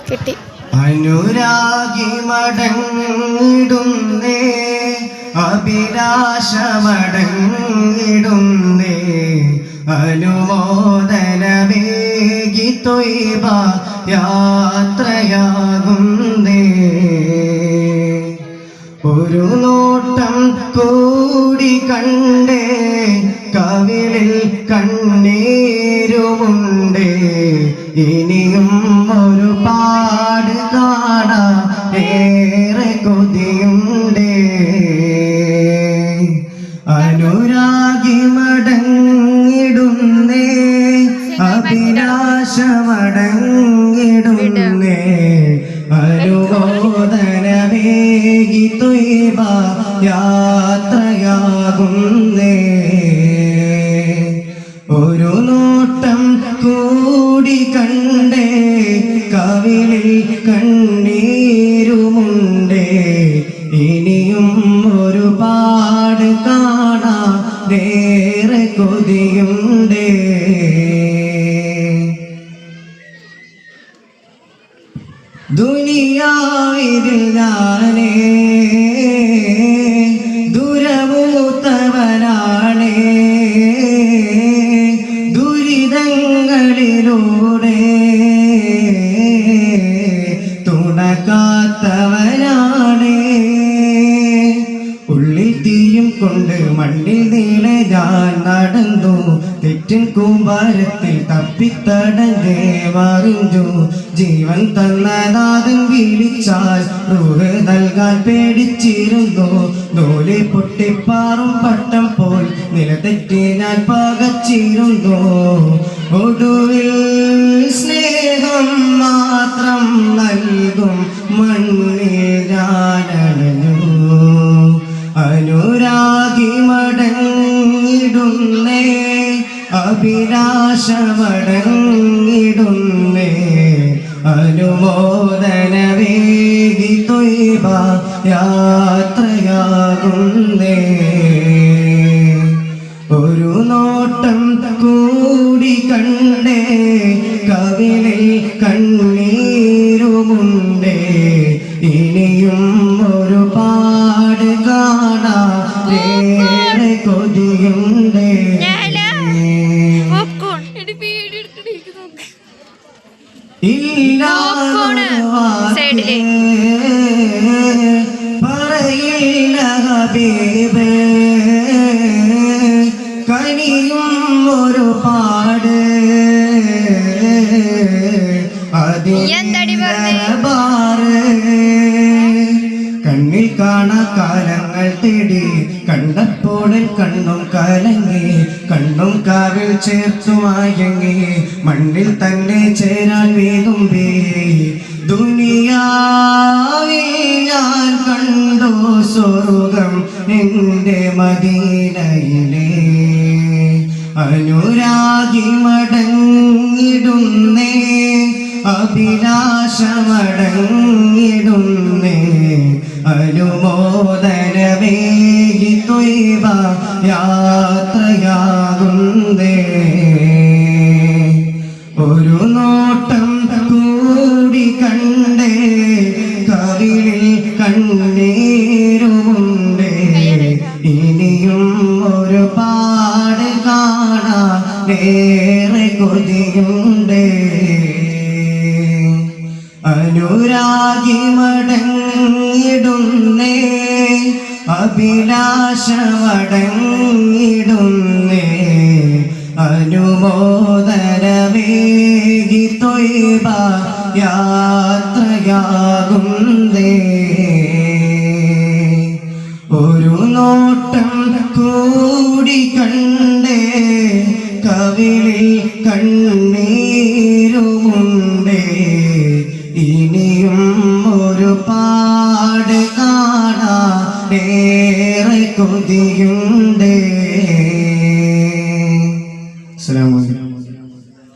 കിട്ടി. അനുരാഗി മടങ്ങിടുന്നേ, അഭിലാഷമടങ്ങിടുന്നേ, അനുമോദനമേകി ത്വയ്ബ യാത്രയാകുന്നേ. ഒരു നോട്ടം കൂടി കണ്ടേ, കവിളിൽ കണ്ണീരുമുണ്ടേ, ഇനിയും ഒരുപാട് കാണാൻ ഏറെ കൊതിയുണ്ടേ. അനുരാഗി മടങ്ങിടുന്നേ, അഭിലാഷമടങ്ങിടുന്നേ, അനുമോദനമേകി ത്വയ്ബ യാത്രയാകുന്നേ. ഒരു നോട്ടം കൂടി കണ്ടേ, കവിളിൽ കണ്ണീരുമുണ്ടേ, ഇനിയും ഒരുപാട് കാണാൻ ഏറെ കൊതിയുണ്ടേ. ദുനിയാവിൽ ഞാനേ ദുരമൂത്തവനാണേ, ദുരിതങ്ങളിലൂടെ തുണക്കാത്തവനാണേ. ഉള്ളിൽ തീയും കൊണ്ട് മണ്ണിൽ നീളെ ഞാൻ നടന്നു, തെറ്റിൻ കൂമ്പാരത്തിൽ തപ്പിത്തടഞ്ഞേ മറിഞ്ഞു. ജീവൻ തന്ന നാഥൻ വിളിച്ചാൽ റൂഹ് നൽകാൻ പേടിച്ചിരുന്നു. നൂലി പൊട്ടിപ്പാറും പട്ടം പോൽ നിലതെറ്റി ഞാൻ പകച്ചിരുന്നു. ഒടുവിൽ സ്നേഹം മാത്രം നൽകും മണ്ണിൽ ഞാനണഞ്ഞു. അനുരാഗി മടങ്ങിടുന്നേ, അഭിലാഷമടങ്ങിടുന്നേ, അനുമോദനമേകി ത്വയ്ബ യാത്രയാകുന്നേ. ഒരു നോട്ടം കൂടി കണ്ടേ, കവിളിൽ കണ്ണീരുമുണ്ടേ, ഇനിയും ഒരുപാട് കാണാൻ ഏറെ കൊതിയുണ്ടേ. പറയില്ല ഹബീബേ, കനിയും ഒരുപാട് അതിബാറ്. കണ്ണിൽ കാണാ കാലങ്ങൾ തേടി കണ്ടപ്പോൾ കണ്ണും കലങ്ങി, കണ്ണും കാവിൽ ചേർത്തു മയങ്ങി, മണ്ണിൽ തന്നെ ചേരാൻ വീതുമ്പി. ദുനിയാവിൽ ഞാൻ കണ്ടു സ്വർഗം എന്റെ മദീനയിലെ. അനുരാഗി മടങ്ങിടുന്നേ, അഭിലാഷമടങ്ങിടുന്നേ, അനുമോദനമേകി ത്വയ്ബ യാത്രയാകുന്നേ. ഒരു നോട്ടം കൂടി കണ്ടേ, കവിളിൽ കണ്ണീരുമുണ്ടേ, ഇനിയും ഒരുപാട് കാണാൻ ഏറെ കൊതിയുണ്ടേ. അനുരാഗി മടങ്ങിടുന്നേ, അഭിലാഷമടങ്ങിടുന്നേ, അനുമോദനമേകി ത്വയ്ബ യാത്രയാകുന്നേ. ഒരു നോട്ടം കൂടി കണ്ടേ, കവിളിൽ കണ്ണീരുമുണ്ടേ, ഇനിയും ഒരുപാട് കാണാൻ ഏറെ കൊതിയുണ്ടേ.